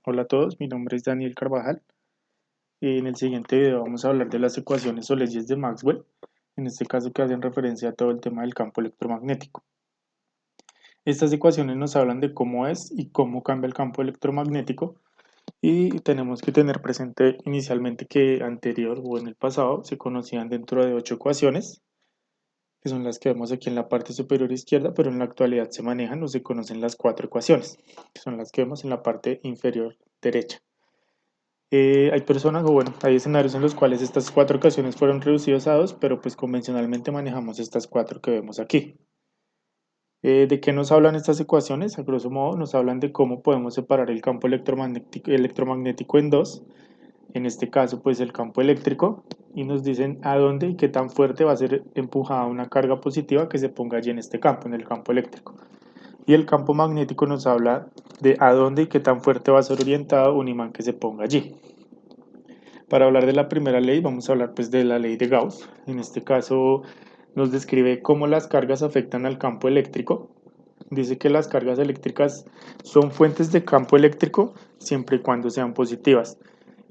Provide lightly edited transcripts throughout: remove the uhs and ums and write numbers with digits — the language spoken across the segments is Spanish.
Hola a todos, mi nombre es Daniel Carvajal. En el siguiente video vamos a hablar de las ecuaciones o leyes de Maxwell, en este caso que hacen referencia a todo el tema del campo electromagnético. Estas ecuaciones nos hablan de cómo es y cómo cambia el campo electromagnético y tenemos que tener presente inicialmente que anterior o en el pasado se conocían dentro de 8 ecuaciones, que son las que vemos aquí en la parte superior izquierda, pero en la actualidad se manejan o se conocen las 4 ecuaciones, que son las que vemos en la parte inferior derecha. Hay personas, o bueno, hay escenarios en los cuales estas 4 ecuaciones fueron reducidas a 2, pero pues convencionalmente manejamos estas 4 que vemos aquí. ¿De qué nos hablan estas ecuaciones? A grosso modo nos hablan de cómo podemos separar el campo electromagnético en dos, en este caso pues el campo eléctrico, y nos dicen a dónde y qué tan fuerte va a ser empujada una carga positiva que se ponga allí en este campo, en el campo eléctrico. Y el campo magnético nos habla de a dónde y qué tan fuerte va a ser orientado un imán que se ponga allí. Para hablar de la primera ley, vamos a hablar pues de la ley de Gauss. En este caso nos describe cómo las cargas afectan al campo eléctrico. Dice que las cargas eléctricas son fuentes de campo eléctrico siempre y cuando sean positivas.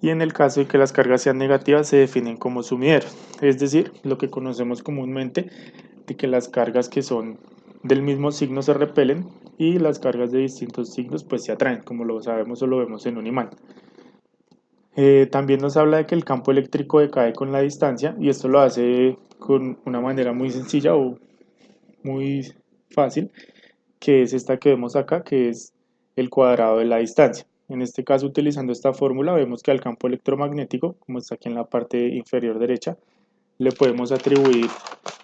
Y en el caso de que las cargas sean negativas, se definen como sumideros. Es decir, lo que conocemos comúnmente de que las cargas que son del mismo signo se repelen y las cargas de distintos signos pues se atraen, como lo sabemos o lo vemos en un imán. También nos habla de que el campo eléctrico decae con la distancia y esto lo hace con una manera muy sencilla o muy fácil, que es esta que vemos acá, que es el cuadrado de la distancia. En este caso, utilizando esta fórmula, vemos que al campo electromagnético, como está aquí en la parte inferior derecha, le podemos atribuir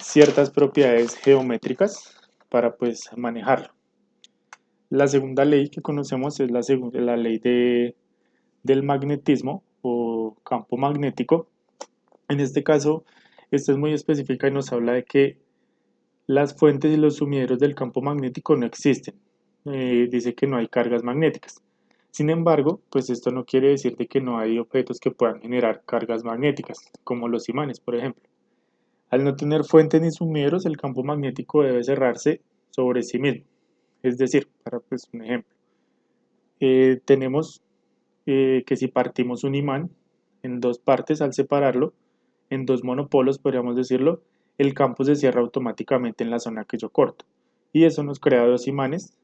ciertas propiedades geométricas para pues manejarlo. La segunda ley que conocemos es la ley del magnetismo o campo magnético. En este caso, esta es muy específica y nos habla de que las fuentes y los sumideros del campo magnético no existen. Dice que no hay cargas magnéticas. Sin embargo, pues esto no quiere decir de que no hay objetos que puedan generar cargas magnéticas, como los imanes, por ejemplo. Al no tener fuentes ni sumideros, el campo magnético debe cerrarse sobre sí mismo. Es decir, para pues, un ejemplo, tenemos que si partimos un imán en dos partes al separarlo, en dos monopolos podríamos decirlo, el campo se cierra automáticamente en la zona que yo corto. Y eso nos crea dos imanes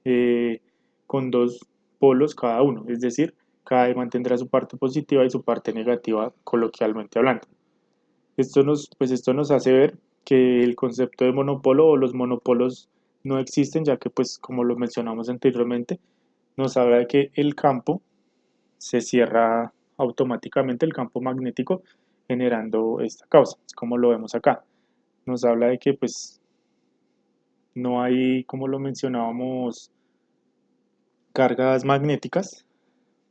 eh, con dos polos cada uno, es decir, cada imán tendrá su parte positiva y su parte negativa coloquialmente hablando. Esto nos hace ver que el concepto de monopolo o los monopolos no existen, ya que pues como lo mencionamos anteriormente, nos habla de que el campo se cierra automáticamente el campo magnético generando esta causa, como lo vemos acá. Nos habla de que pues no hay, como lo mencionábamos, cargas magnéticas,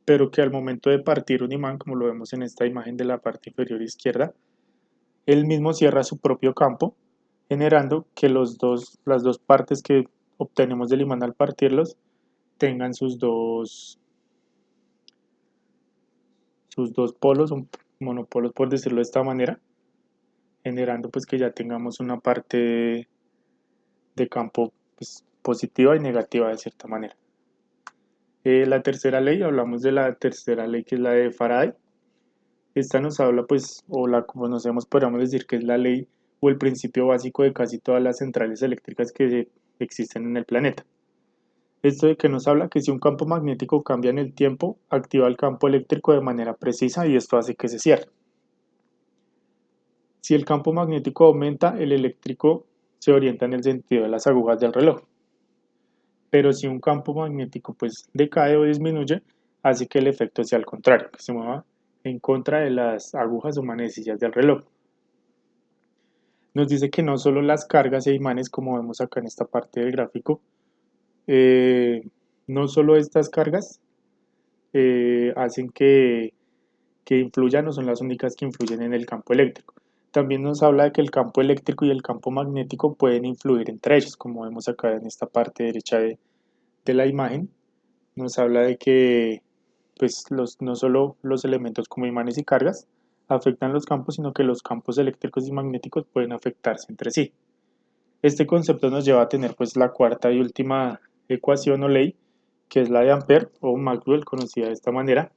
pero que al momento de partir un imán, como lo vemos en esta imagen de la parte inferior izquierda, él mismo cierra su propio campo, generando que las dos partes que obtenemos del imán al partirlos tengan sus dos polos, un monopolos por decirlo de esta manera, generando pues que ya tengamos una parte de campo pues, positiva y negativa de cierta manera. La tercera ley, hablamos de la tercera ley que es la de Faraday. Esta nos habla pues, o la conocemos, podríamos decir que es la ley o el principio básico de casi todas las centrales eléctricas que existen en el planeta. Esto de que nos habla que si un campo magnético cambia en el tiempo, activa el campo eléctrico de manera precisa y esto hace que se cierre. Si el campo magnético aumenta, el eléctrico se orienta en el sentido de las agujas del reloj. Pero si un campo magnético pues decae o disminuye, hace que el efecto sea al contrario, que se mueva en contra de las agujas o manecillas del reloj. Nos dice que no solo las cargas e imanes, como vemos acá en esta parte del gráfico, eh, no solo estas cargas hacen que influyan o son las únicas que influyen en el campo eléctrico. También nos habla de que el campo eléctrico y el campo magnético pueden influir entre ellos, como vemos acá en esta parte derecha de la imagen. Nos habla de que pues, no solo los elementos como imanes y cargas afectan los campos, sino que los campos eléctricos y magnéticos pueden afectarse entre sí. Este concepto nos lleva a tener pues la cuarta y última ecuación o ley, que es la de Ampere o Maxwell, conocida de esta manera,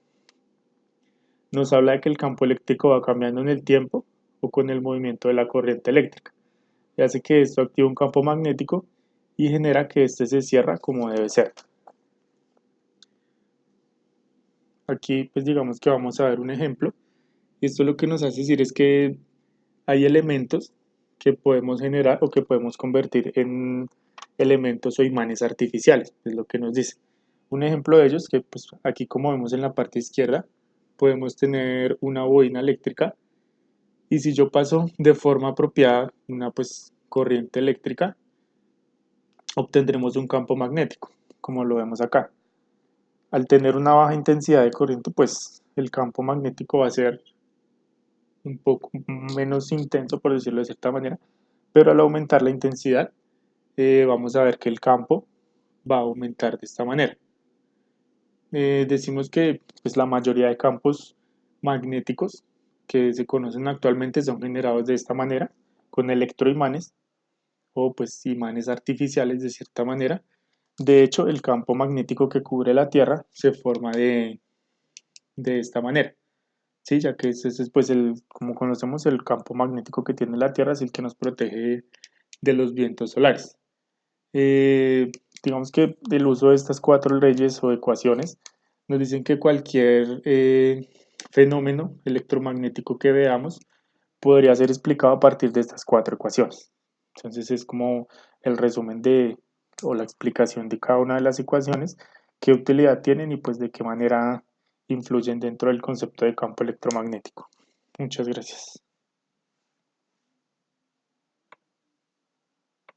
nos habla de que el campo eléctrico va cambiando en el tiempo o con el movimiento de la corriente eléctrica, y hace que esto active un campo magnético y genera que éste se cierra como debe ser. Aquí pues digamos que vamos a ver un ejemplo, y esto lo que nos hace decir es que hay elementos que podemos generar o que podemos convertir en elementos o imanes artificiales, es lo que nos dice. Un ejemplo de ellos que pues aquí como vemos en la parte izquierda podemos tener una bobina eléctrica, y si yo paso de forma apropiada una pues corriente eléctrica, obtendremos un campo magnético, como lo vemos acá. Al tener una baja intensidad de corriente, pues el campo magnético va a ser un poco menos intenso, por decirlo de cierta manera, pero al aumentar la intensidad, vamos a ver que el campo va a aumentar de esta manera. Decimos que pues, la mayoría de campos magnéticos que se conocen actualmente son generados de esta manera, con electroimanes o pues imanes artificiales de cierta manera. De hecho, el campo magnético que cubre la Tierra se forma de esta manera. Sí, ya que ese es pues como conocemos el campo magnético que tiene la Tierra, es el que nos protege de los vientos solares. Eh, digamos que el uso de estas cuatro leyes o ecuaciones nos dicen que cualquier fenómeno electromagnético que veamos podría ser explicado a partir de estas cuatro ecuaciones. Entonces es como el resumen o la explicación de cada una de las ecuaciones, qué utilidad tienen y pues de qué manera influyen dentro del concepto de campo electromagnético. Muchas gracias.